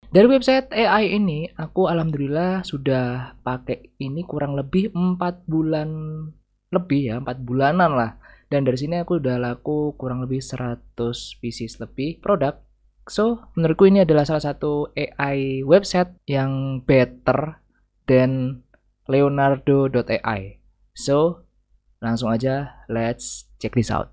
Dari website AI ini, aku alhamdulillah sudah pakai ini kurang lebih 4 bulan lebih ya, 4 bulanan lah. Dan dari sini aku udah laku kurang lebih 100 pieces lebih produk. So, menurutku ini adalah salah satu AI website yang better than Leonardo.ai. So, langsung aja let's check this out.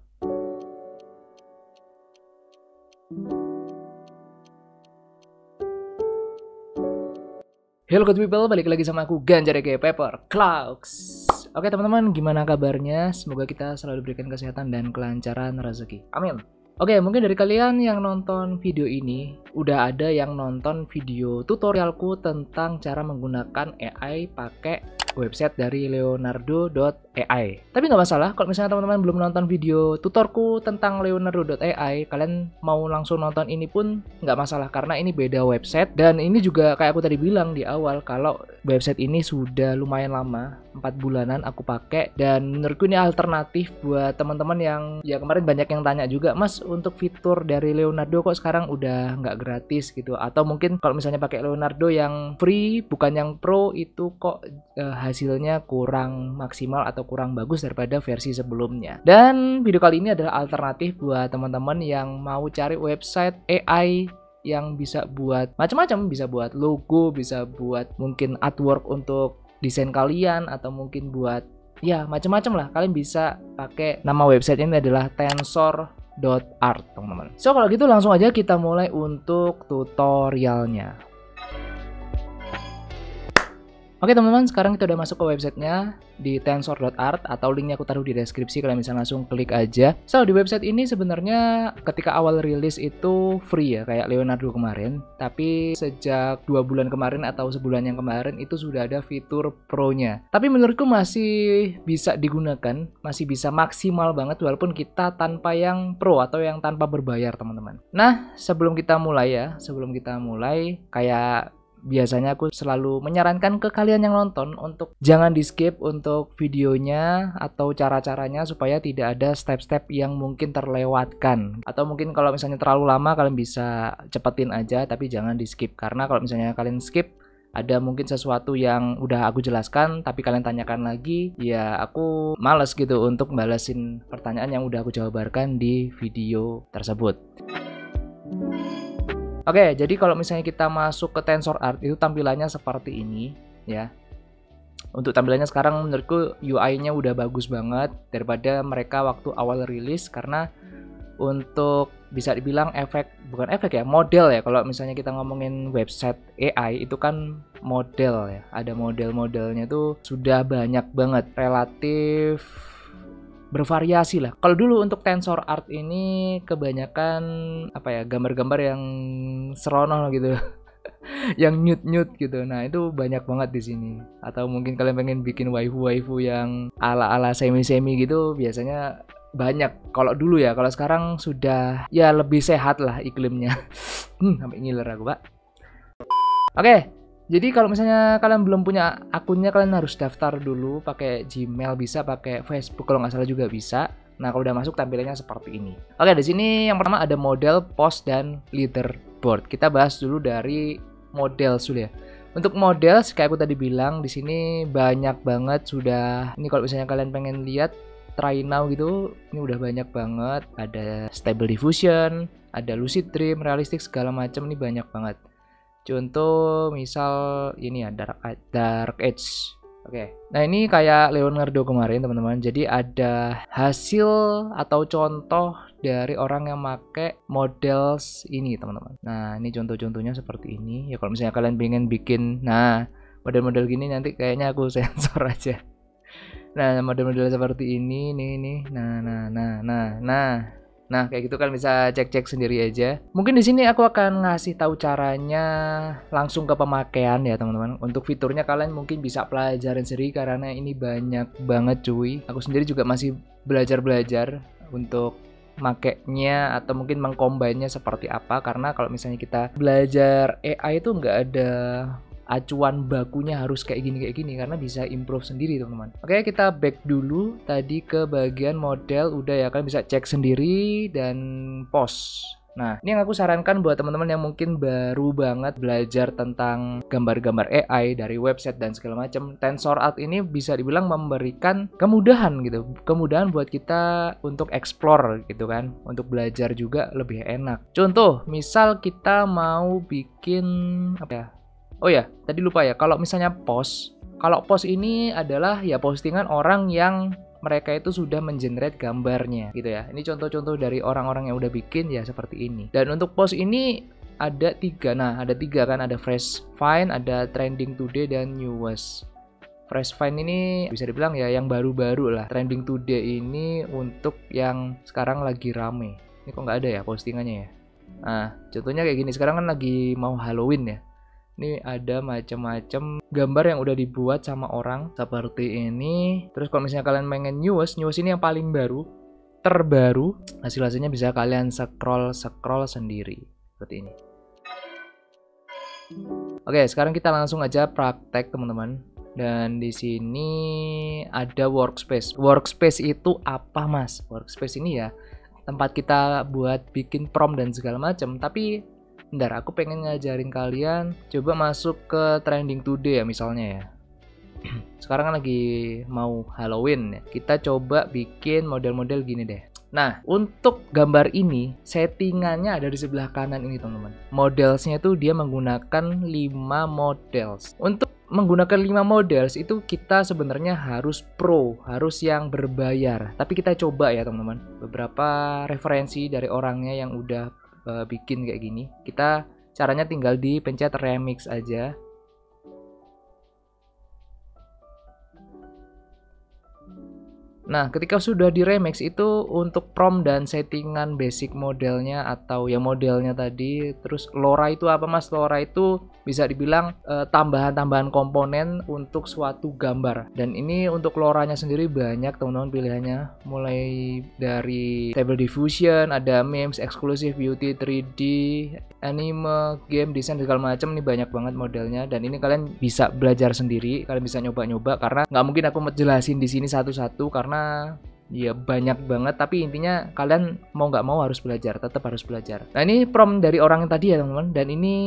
Hello good people, balik lagi sama aku Ganjar aka Pepper Clouds. Oke teman-teman, gimana kabarnya? Semoga kita selalu diberikan kesehatan dan kelancaran rezeki. Amin. Oke, mungkin dari kalian yang nonton video ini udah ada yang nonton video tutorialku tentang cara menggunakan AI pakai website dari Leonardo.ai. Tapi nggak masalah kalau misalnya teman-teman belum nonton video tutorku tentang Leonardo.ai, kalian mau langsung nonton ini pun nggak masalah karena ini beda website. Dan ini juga kayak aku tadi bilang di awal, kalau website ini sudah lumayan lama, 4 bulanan aku pakai, dan menurutku ini alternatif buat teman-teman yang ya kemarin banyak yang tanya juga, Mas, untuk fitur dari Leonardo kok sekarang udah nggak gratis gitu, atau mungkin kalau misalnya pakai Leonardo yang free bukan yang pro itu kok hasilnya kurang maksimal atau kurang bagus daripada versi sebelumnya. Dan video kali ini adalah alternatif buat teman-teman yang mau cari website AI yang bisa buat macam-macam, bisa buat logo, bisa buat mungkin artwork untuk desain kalian, atau mungkin buat ya macam-macam lah. Kalian bisa pakai, nama website ini adalah Tensor.art teman-teman. So kalau gitu langsung aja kita mulai untuk tutorialnya. Oke teman-teman, sekarang kita udah masuk ke websitenya di Tensor.art, atau linknya aku taruh di deskripsi, kalian bisa langsung klik aja. So di website ini sebenarnya ketika awal rilis itu free ya, kayak Leonardo kemarin, tapi sejak 2 bulan kemarin atau sebulan yang kemarin itu sudah ada fitur pro-nya. Tapi menurutku masih bisa digunakan, masih bisa maksimal banget walaupun kita tanpa yang pro atau yang tanpa berbayar teman-teman. Nah sebelum kita mulai kayak biasanya aku selalu menyarankan ke kalian yang nonton untuk jangan di skip untuk videonya atau cara-caranya, supaya tidak ada step-step yang mungkin terlewatkan. Atau mungkin kalau misalnya terlalu lama kalian bisa cepetin aja, tapi jangan di skip, karena kalau misalnya kalian skip ada mungkin sesuatu yang udah aku jelaskan tapi kalian tanyakan lagi, ya aku males gitu untuk balasin pertanyaan yang udah aku jabarkan di video tersebut. Oke, jadi kalau misalnya kita masuk ke Tensor.art itu tampilannya seperti ini ya. Untuk tampilannya sekarang menurutku UI-nya udah bagus banget daripada mereka waktu awal rilis, karena untuk bisa dibilang bukan efek ya, model ya. Kalau misalnya kita ngomongin website AI itu kan model ya, ada model-modelnya tuh sudah banyak banget, relatif bervariasi lah. Kalau dulu untuk Tensor.art ini kebanyakan apa ya, gambar-gambar yang serono gitu, yang nude gitu. Nah itu banyak banget di sini. Atau mungkin kalian pengen bikin waifu-waifu yang ala-ala semi-semi gitu, biasanya banyak. Kalau dulu ya, kalau sekarang sudah ya lebih sehat lah iklimnya. Sampai ngiler aku, Pak. Oke. Jadi kalau misalnya kalian belum punya akunnya, kalian harus daftar dulu pakai Gmail, bisa pakai Facebook kalau nggak salah juga bisa. Nah kalau udah masuk tampilannya seperti ini. Oke, di sini yang pertama ada model, post, dan leaderboard. Kita bahas dulu dari model dulu ya. Untuk model, kayak aku tadi bilang, di sini banyak banget sudah. Ini kalau misalnya kalian pengen lihat try now gitu, ini udah banyak banget. Ada Stable Diffusion, ada Lucid Dream, Realistic, segala macam, ini banyak banget. Contoh misal ini ya, Dark Age. Oke. Nah ini kayak Leonardo kemarin teman-teman. Jadi ada hasil atau contoh dari orang yang pakai models ini teman-teman. Nah ini contoh-contohnya seperti ini. Ya kalau misalnya kalian pengen bikin, nah model-model gini nanti kayaknya aku sensor aja. Nah model-model seperti ini, nih. Nah, kayak gitu kan bisa cek-cek sendiri aja. Mungkin di sini aku akan ngasih tahu caranya langsung ke pemakaian ya, teman-teman. Untuk fiturnya kalian mungkin bisa pelajarin sendiri karena ini banyak banget cuy. Aku sendiri juga masih belajar-belajar untuk makainya atau mungkin mengcombine-nya seperti apa, karena kalau misalnya kita belajar AI itu nggak ada acuan bakunya harus kayak gini karena bisa improve sendiri teman-teman. Oke, kita back dulu tadi ke bagian model udah ya, kalian bisa cek sendiri, dan post. Nah, ini yang aku sarankan buat teman-teman yang mungkin baru banget belajar tentang gambar-gambar AI dari website dan segala macam. TensorArt ini bisa dibilang memberikan kemudahan gitu. Kemudahan buat kita untuk explore gitu kan. Untuk belajar juga lebih enak. Contoh, misal kita mau bikin apa ya? Oh ya, tadi lupa ya. Kalau misalnya post, kalau post ini adalah ya postingan orang yang mereka itu sudah mengenerate gambarnya gitu ya. Ini contoh-contoh dari orang-orang yang udah bikin ya seperti ini. Dan untuk post ini ada 3. Nah, ada 3 kan, ada Fresh Find, ada Trending Today, dan Newest. Fresh Find ini bisa dibilang ya yang baru-baru lah. Trending Today ini untuk yang sekarang lagi rame. Ini kok nggak ada ya postingannya ya. Nah, contohnya kayak gini. Sekarang kan lagi mau Halloween ya. Ini ada macam-macam gambar yang udah dibuat sama orang seperti ini. Terus kalau misalnya kalian pengen newest ini yang paling baru, terbaru. Hasil-hasilnya bisa kalian scroll sendiri seperti ini. Oke, sekarang kita langsung aja praktek teman-teman. Dan di sini ada workspace. Workspace itu apa, Mas? Workspace ini ya tempat kita buat bikin prompt dan segala macam. Tapi bentar, aku pengen ngajarin kalian coba masuk ke Trending Today ya misalnya ya. Sekarang kan lagi mau Halloween ya. Kita coba bikin model-model gini deh. Nah, untuk gambar ini settingannya ada di sebelah kanan ini teman-teman. Modelsnya itu dia menggunakan 5 models. Untuk menggunakan 5 models itu kita sebenarnya harus pro, harus yang berbayar. Tapi kita coba ya teman-teman. Beberapa referensi dari orangnya yang udah bikin kayak gini. Kita caranya tinggal dipencet remix aja. Nah, ketika sudah di remix itu untuk prompt dan settingan basic modelnya atau yang modelnya tadi. Terus LoRa itu apa, Mas? LoRa itu bisa dibilang tambahan-tambahan komponen untuk suatu gambar. Dan ini untuk LoRa-nya sendiri banyak teman-teman pilihannya. Mulai dari Stable Diffusion, ada memes, exclusive beauty, 3D, anime, game, desain segala macam. Ini banyak banget modelnya. Dan ini kalian bisa belajar sendiri, kalian bisa nyoba-nyoba karena nggak mungkin aku jelasin di sini satu-satu karena ya banyak banget. Tapi intinya kalian mau nggak mau harus belajar, tetap harus belajar. Nah, ini prompt dari orang yang tadi ya teman-teman. Dan ini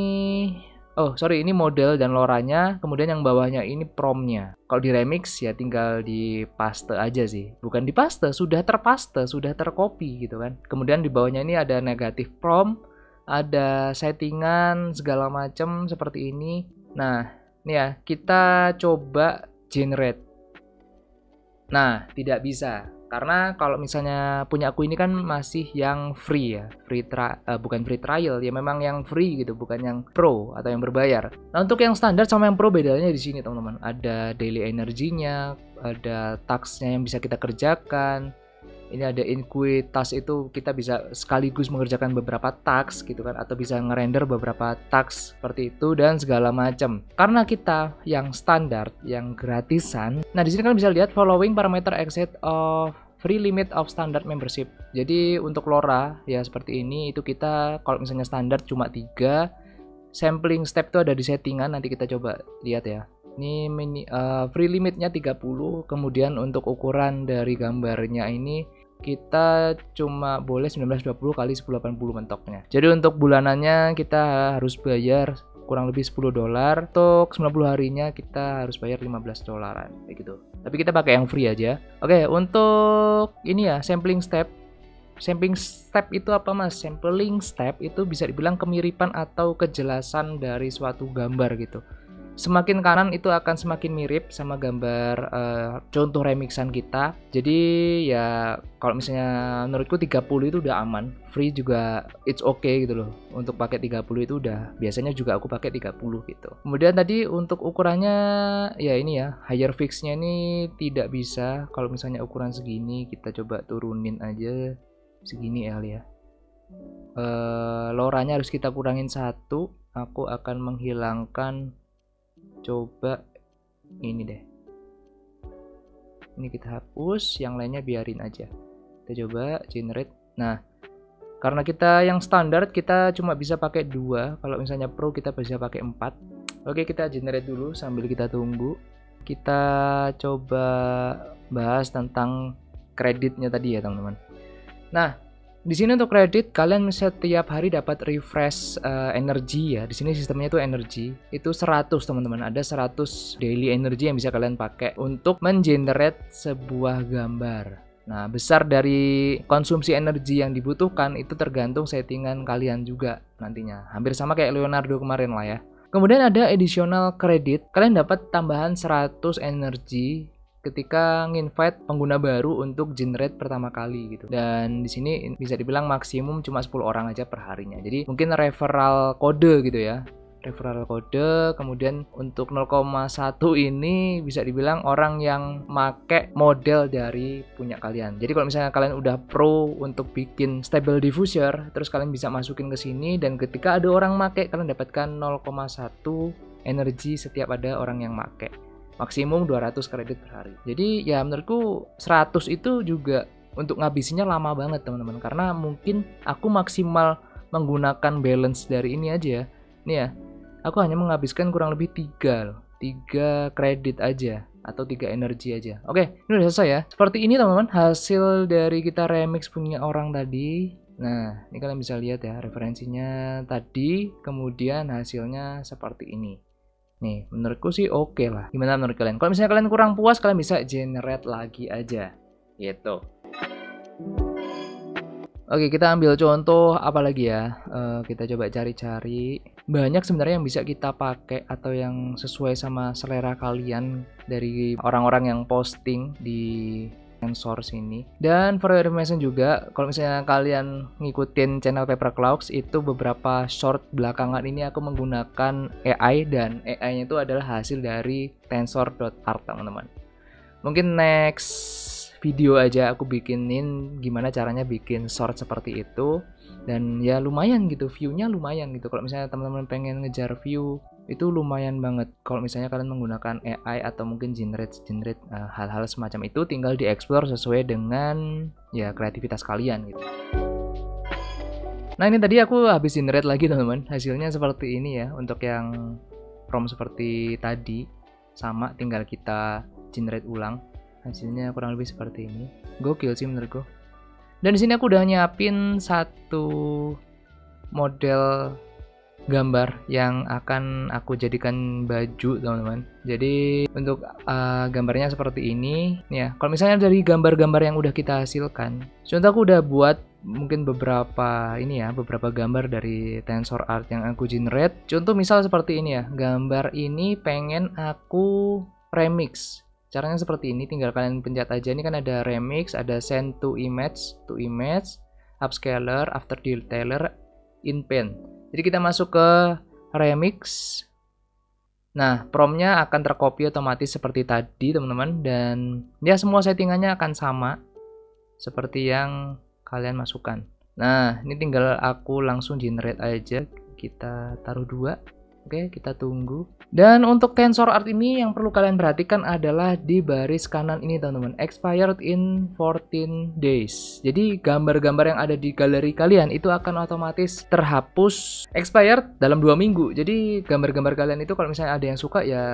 ini model dan loranya. Kemudian yang bawahnya ini promptnya. Kalau di remix ya tinggal di paste aja sih. Bukan di paste, sudah terpaste, sudah tercopy gitu kan. Kemudian di bawahnya ini ada negatif prompt, ada settingan segala macam seperti ini. Nah, ini ya kita coba generate. Nah, tidak bisa. Karena kalau misalnya punya aku ini kan masih yang free ya. Bukan free trial, ya memang yang free gitu, bukan yang pro atau yang berbayar. Nah, untuk yang standar sama yang pro bedanya di sini, teman-teman. Ada daily energinya, ada task-nya yang bisa kita kerjakan. Ini ada include task, itu kita bisa sekaligus mengerjakan beberapa task gitu kan, atau bisa ngerender beberapa task seperti itu dan segala macam. Karena kita yang standar, yang gratisan. Nah, di sini kalian bisa lihat following parameter exit of free limit of standard membership. Jadi untuk LoRa ya seperti ini, itu kita kalau misalnya standar cuma 3. Sampling step itu ada di settingan, nanti kita coba lihat ya. Ini free limitnya 30. Kemudian untuk ukuran dari gambarnya ini kita cuma boleh 1920 kali 1080 mentoknya. Jadi untuk bulanannya kita harus bayar kurang lebih $10. Untuk 90 harinya kita harus bayar $15 kayak gitu. Tapi kita pakai yang free aja. Oke, untuk ini ya sampling step. Sampling step itu apa, Mas? Sampling step itu bisa dibilang kemiripan atau kejelasan dari suatu gambar gitu. Semakin kanan itu akan semakin mirip sama gambar contoh remixan kita. Jadi ya kalau misalnya menurutku 30 itu udah aman. Free juga it's okay gitu loh. Untuk pakai 30 itu udah, biasanya juga aku pakai 30 gitu. Kemudian tadi untuk ukurannya ya ini ya, higher fix-nya ini tidak bisa. Kalau misalnya ukuran segini kita coba turunin aja segini ya. LoRa-nya harus kita kurangin 1. Aku akan menghilangkan, coba ini deh, ini kita hapus, yang lainnya biarin aja. Kita coba generate. Nah, karena kita yang standar kita cuma bisa pakai 2. Kalau misalnya pro kita bisa pakai 4. Oke, kita generate dulu sambil kita tunggu. Kita coba bahas tentang kreditnya tadi ya teman-teman. Nah, Di sini untuk kredit kalian setiap hari dapat refresh energi ya. Di sini sistemnya itu energi. Itu 100 teman-teman. Ada 100 daily energy yang bisa kalian pakai untuk mengenerate sebuah gambar. Nah, besar dari konsumsi energi yang dibutuhkan itu tergantung settingan kalian juga nantinya. Hampir sama kayak Leonardo kemarin lah ya. Kemudian ada additional credit. Kalian dapat tambahan 100 energi ketika nginvite pengguna baru untuk generate pertama kali gitu. Dan di sini bisa dibilang maksimum cuma 10 orang aja per harinya. Jadi mungkin referral kode gitu ya. Referral kode, kemudian untuk 0,1 ini bisa dibilang orang yang make model dari punya kalian. Jadi kalau misalnya kalian udah pro untuk bikin stable diffuser, terus kalian bisa masukin ke sini dan ketika ada orang make, kalian dapatkan 0,1 energi setiap ada orang yang make. Maksimum 200 kredit per hari. Jadi ya menurutku 100 itu juga untuk ngabisinya lama banget teman-teman. Karena mungkin aku maksimal menggunakan balance dari ini aja ya. Nih ya, aku hanya menghabiskan kurang lebih 3 kredit aja. Atau 3 energi aja. Oke, ini udah selesai ya. Seperti ini teman-teman hasil dari kita remix punya orang tadi. Nah, ini kalian bisa lihat ya referensinya tadi. Kemudian hasilnya seperti ini. Nih, menurutku sih oke lah. Gimana menurut kalian? Kalau misalnya kalian kurang puas, kalian bisa generate lagi aja. Gitu. Oke, kita ambil contoh apa lagi ya? Kita coba cari-cari. Banyak sebenarnya yang bisa kita pakai atau yang sesuai sama selera kalian dari orang-orang yang posting di source ini. Dan for your information juga, kalau misalnya kalian ngikutin channel Paperclouds, itu beberapa short belakangan ini aku menggunakan AI dan AI-nya itu adalah hasil dari tensor.art teman-teman. Mungkin next video aja aku bikinin gimana caranya bikin short seperti itu. Dan ya lumayan gitu, view-nya lumayan gitu. Kalau misalnya teman-teman pengen ngejar view, itu lumayan banget. Kalau misalnya kalian menggunakan AI atau mungkin generate hal-hal semacam itu, tinggal dieksplor sesuai dengan ya kreativitas kalian gitu. Nah, ini tadi aku habis generate lagi teman-teman. Hasilnya seperti ini ya. Untuk yang prompt seperti tadi sama, tinggal kita generate ulang. Hasilnya kurang lebih seperti ini. Gokil sih menurutku. Dan di sini aku udah nyiapin satu model gambar yang akan aku jadikan baju teman-teman. Jadi untuk gambarnya seperti ini ya. Kalau misalnya dari gambar-gambar yang udah kita hasilkan, contoh aku udah buat mungkin beberapa gambar dari TensorArt yang aku generate. Contoh misal seperti ini ya, gambar ini pengen aku remix. Caranya seperti ini, tinggal kalian pencet aja. Ini kan ada remix, ada send to image, upscaler, after detailer, in pen. Jadi kita masuk ke remix. Nah, promptnya akan tercopy otomatis seperti tadi teman-teman. Dan ya semua settingannya akan sama seperti yang kalian masukkan. Nah, ini tinggal aku langsung generate aja. Kita taruh 2. Oke, kita tunggu. Dan untuk TensorArt ini yang perlu kalian perhatikan adalah di baris kanan ini teman-teman, expired in 14 days. Jadi gambar-gambar yang ada di galeri kalian itu akan otomatis terhapus expired dalam 2 minggu. Jadi gambar-gambar kalian itu kalau misalnya ada yang suka ya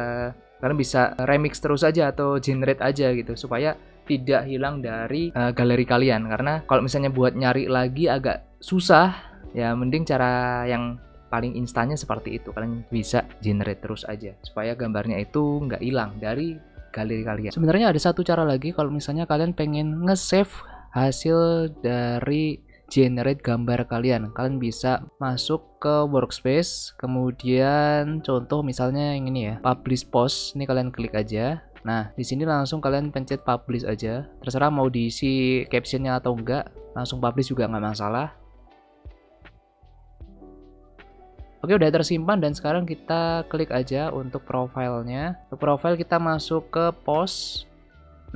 kalian bisa remix terus aja atau generate aja gitu supaya tidak hilang dari galeri kalian. Karena kalau misalnya buat nyari lagi agak susah, ya mending cara yang paling instannya seperti itu. Kalian bisa generate terus aja supaya gambarnya itu nggak hilang dari galeri kalian. Sebenarnya ada satu cara lagi kalau misalnya kalian pengen nge-save hasil dari generate gambar kalian. Kalian bisa masuk ke workspace, kemudian contoh misalnya yang ini ya, publish post. Ini kalian klik aja. Nah, di sini langsung kalian pencet publish aja. Terserah mau diisi captionnya atau enggak, langsung publish juga nggak masalah. Oke, udah tersimpan dan sekarang kita klik aja untuk profilnya. Untuk profile kita masuk ke post.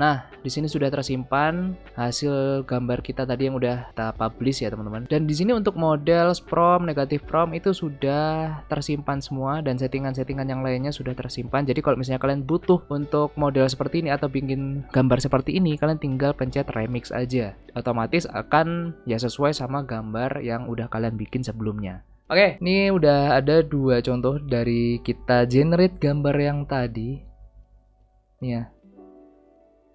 Nah, di sini sudah tersimpan hasil gambar kita tadi yang udah kita publish ya teman-teman. Dan di sini untuk model, prompt, negatif prompt itu sudah tersimpan semua dan settingan-settingan yang lainnya sudah tersimpan. Jadi kalau misalnya kalian butuh untuk model seperti ini atau bikin gambar seperti ini, kalian tinggal pencet remix aja. Otomatis akan ya sesuai sama gambar yang udah kalian bikin sebelumnya. Oke, ini udah ada 2 contoh dari kita generate gambar yang tadi. Nih ya.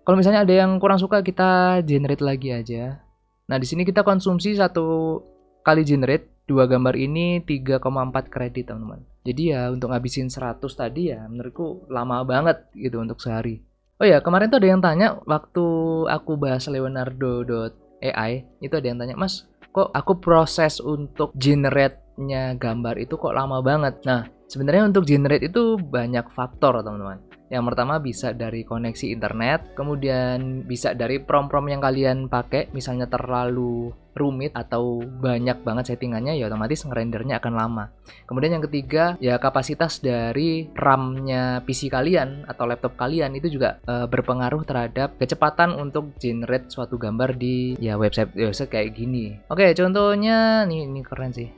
Kalau misalnya ada yang kurang suka, kita generate lagi aja. Nah, di sini kita konsumsi satu kali generate 2 gambar ini 3,4 kredit, teman-teman. Jadi ya untuk ngabisin 100 tadi ya menurutku lama banget gitu untuk sehari. Oh ya, kemarin tuh ada yang tanya waktu aku bahas Leonardo.ai, itu ada yang tanya, "Mas, kok aku proses untuk generate-nya gambar itu kok lama banget?" Nah, sebenarnya untuk generate itu banyak faktor, teman-teman. Yang pertama bisa dari koneksi internet, kemudian bisa dari prompt-prompt yang kalian pakai, misalnya terlalu rumit atau banyak banget settingannya, ya otomatis ngerendernya akan lama. Kemudian yang ketiga, ya kapasitas dari RAM-nya PC kalian atau laptop kalian itu juga berpengaruh terhadap kecepatan untuk generate suatu gambar di ya website kayak gini. Oke, contohnya ini keren sih.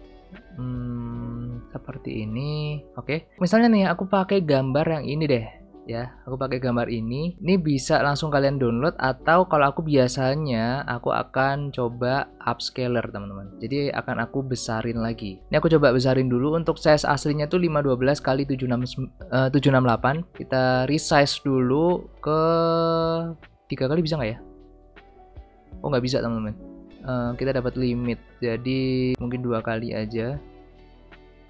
Seperti ini. Oke, misalnya nih aku pakai gambar yang ini deh. Ya, aku pakai gambar ini bisa langsung kalian download, atau kalau aku biasanya aku akan coba upscaler, teman-teman. Jadi akan aku besarin lagi. Ini aku coba besarin dulu. Untuk size aslinya tuh 512 kali 768. Kita resize dulu ke 3 kali, bisa nggak ya? Oh, nggak bisa, teman-teman. Kita dapat limit, jadi mungkin 2 kali aja.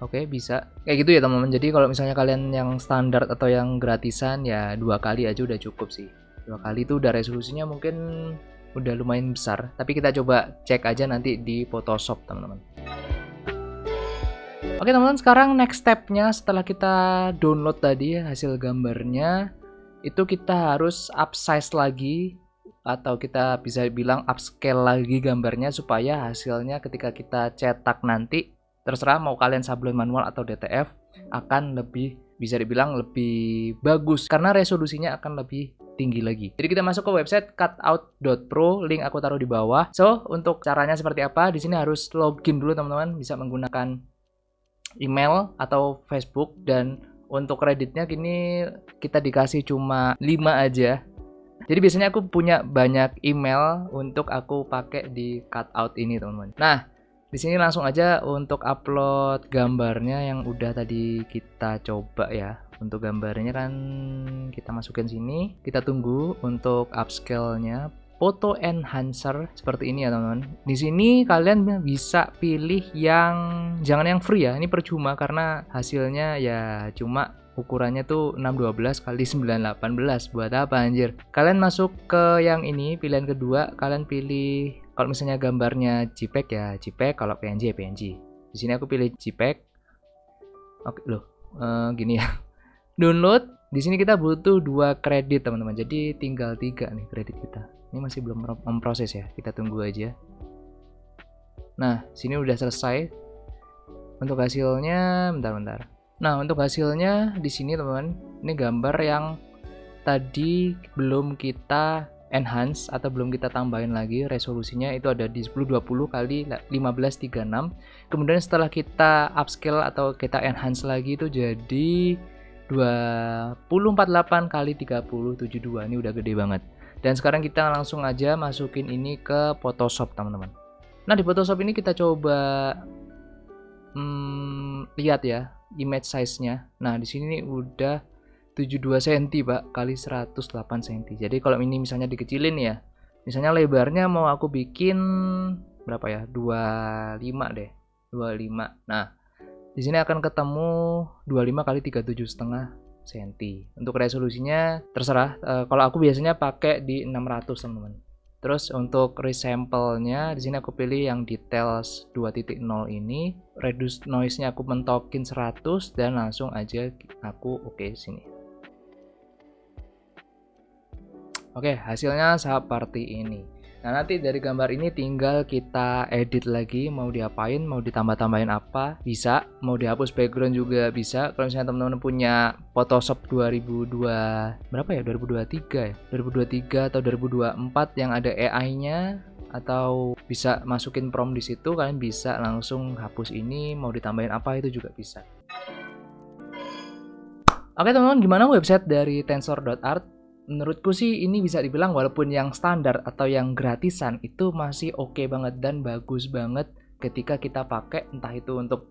Oke, bisa kayak gitu ya, teman-teman. Jadi kalau misalnya kalian yang standar atau yang gratisan ya 2 kali aja udah cukup sih. 2 kali itu udah resolusinya mungkin udah lumayan besar. Tapi kita coba cek aja nanti di Photoshop, teman-teman. Oke, teman-teman, sekarang next stepnya setelah kita download tadi hasil gambarnya, itu kita harus upsize lagi, atau kita bisa bilang upscale lagi gambarnya supaya hasilnya ketika kita cetak nanti, terserah mau kalian sablon manual atau DTF, akan lebih, bisa dibilang lebih bagus karena resolusinya akan lebih tinggi lagi. Jadi kita masuk ke website cutout.pro, link aku taruh di bawah. So, untuk caranya seperti apa? Di sini harus login dulu, teman-teman, bisa menggunakan email atau Facebook, dan untuk kreditnya gini kita dikasih cuma 5 aja. Jadi biasanya aku punya banyak email untuk aku pakai di cutout ini, teman-teman. Nah, di sini langsung aja untuk upload gambarnya yang udah tadi kita coba ya. Untuk gambarnya kan kita masukin sini, kita tunggu untuk upscale-nya. Photo enhancer seperti ini ya, teman-teman. Di sini kalian bisa pilih yang jangan yang free ya. Ini percuma karena hasilnya ya cuma ukurannya tuh 612 kali 918. Buat apa anjir? Kalian masuk ke yang ini, pilihan kedua, kalian pilih. Kalau misalnya gambarnya JPEG ya JPEG, kalau PNG ya PNG. Di sini aku pilih JPEG. Oke, loh, gini ya. Download. Di sini kita butuh 2 kredit, teman-teman. Jadi tinggal 3 nih kredit kita. Ini masih belum memproses ya. Kita tunggu aja. Nah, sini udah selesai. Untuk hasilnya, bentar. Nah, untuk hasilnya di sini, teman-teman. Ini gambar yang tadi belum kita enhance atau belum kita tambahin lagi resolusinya, itu ada di 1020 kali 1536. Kemudian setelah kita upscale atau kita enhance lagi itu jadi 2048 kali 3072. Ini udah gede banget. Dan sekarang kita langsung aja masukin ini ke Photoshop, teman-teman. Nah, di Photoshop ini kita coba lihat ya image size-nya. Nah, di sini udah 72 cm, Pak, kali 108 cm. Jadi kalau ini misalnya dikecilin ya, misalnya lebarnya mau aku bikin berapa ya? 25 deh. 25. Nah, di sini akan ketemu 25 kali 37,5 cm. Untuk resolusinya terserah. Kalau aku biasanya pakai di 600, teman-teman. Terus untuk resample-nya di sini aku pilih yang details 2.0 ini. Reduce noise-nya aku mentokin 100 dan langsung aja aku oke sini. Oke, hasilnya seperti ini. Nah, nanti dari gambar ini tinggal kita edit lagi, mau diapain, mau ditambah-tambahin apa, bisa. Mau dihapus background juga bisa. Kalau misalnya teman-teman punya Photoshop 2002, berapa ya? 2023 ya? 2023 atau 2024 yang ada AI-nya, atau bisa masukin prompt di situ, kalian bisa langsung hapus ini, mau ditambahin apa itu juga bisa. Oke, teman-teman, gimana website dari Tensor.art? Menurutku sih ini bisa dibilang walaupun yang standar atau yang gratisan itu masih oke banget dan bagus banget ketika kita pakai, entah itu untuk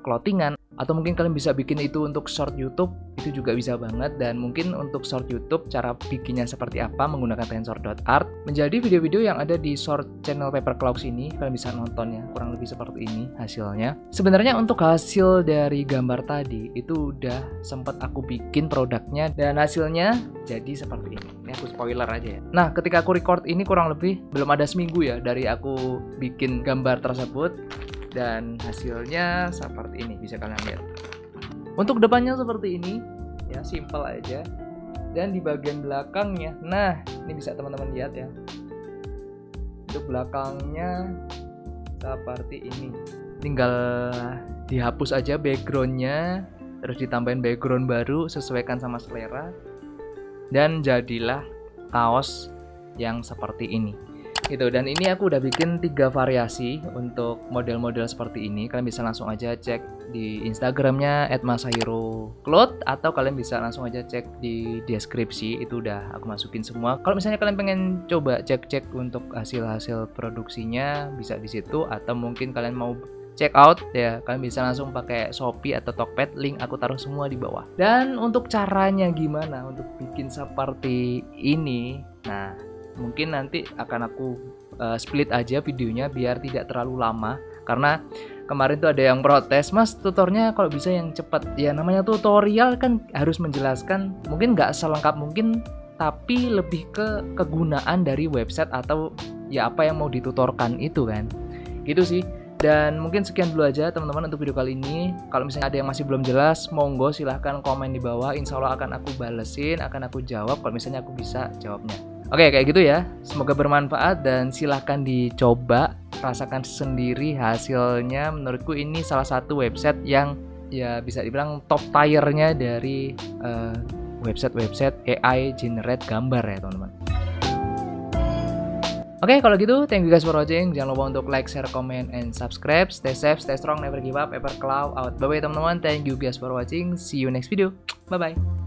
clothingan Atau mungkin kalian bisa bikin itu untuk short YouTube, itu juga bisa banget. Dan mungkin untuk short YouTube, cara bikinnya seperti apa menggunakan tensor.art menjadi video-video yang ada di short channel Paperclouds ini. Kalian bisa nontonnya, kurang lebih seperti ini hasilnya. Sebenarnya untuk hasil dari gambar tadi, itu udah sempat aku bikin produknya, dan hasilnya jadi seperti ini. Ini aku spoiler aja ya. Nah, ketika aku record ini kurang lebih belum ada seminggu ya dari aku bikin gambar tersebut. Dan hasilnya seperti ini, bisa kalian lihat. Untuk depannya seperti ini, ya simple aja. Dan di bagian belakangnya, nah ini bisa teman-teman lihat ya. Untuk belakangnya seperti ini. Tinggal dihapus aja backgroundnya, terus ditambahin background baru, sesuaikan sama selera. Dan jadilah kaos yang seperti ini. Gitu, dan ini aku udah bikin 3 variasi untuk model-model seperti ini. Kalian bisa langsung aja cek di Instagramnya @masahirocloth, atau kalian bisa langsung aja cek di deskripsi, itu udah aku masukin semua. Kalau misalnya kalian pengen coba cek-cek untuk hasil-hasil produksinya, bisa di situ. Atau mungkin kalian mau check out ya, kalian bisa langsung pakai Shopee atau Tokped, link aku taruh semua di bawah. Dan untuk caranya gimana untuk bikin seperti ini, nah mungkin nanti akan aku split aja videonya biar tidak terlalu lama, karena kemarin tuh ada yang protes, mas tutornya kalau bisa yang cepat. Ya namanya tutorial kan harus menjelaskan, mungkin nggak selengkap mungkin, tapi lebih ke kegunaan dari website atau ya apa yang mau ditutorkan itu kan, gitu sih. Dan mungkin sekian dulu aja teman-teman untuk video kali ini. Kalau misalnya ada yang masih belum jelas, monggo silahkan komen di bawah, insya Allah akan aku balesin, akan aku jawab kalau misalnya aku bisa jawabnya. Oke, kayak gitu ya. Semoga bermanfaat dan silahkan dicoba, rasakan sendiri hasilnya. Menurutku ini salah satu website yang ya bisa dibilang top tier-nya dari website-website AI generate gambar ya teman-teman. Oke, kalau gitu thank you guys for watching. Jangan lupa untuk like, share, comment, and subscribe. Stay safe, stay strong, never give up. Papercloud out. Bye bye teman-teman. Thank you guys for watching. See you next video. Bye bye.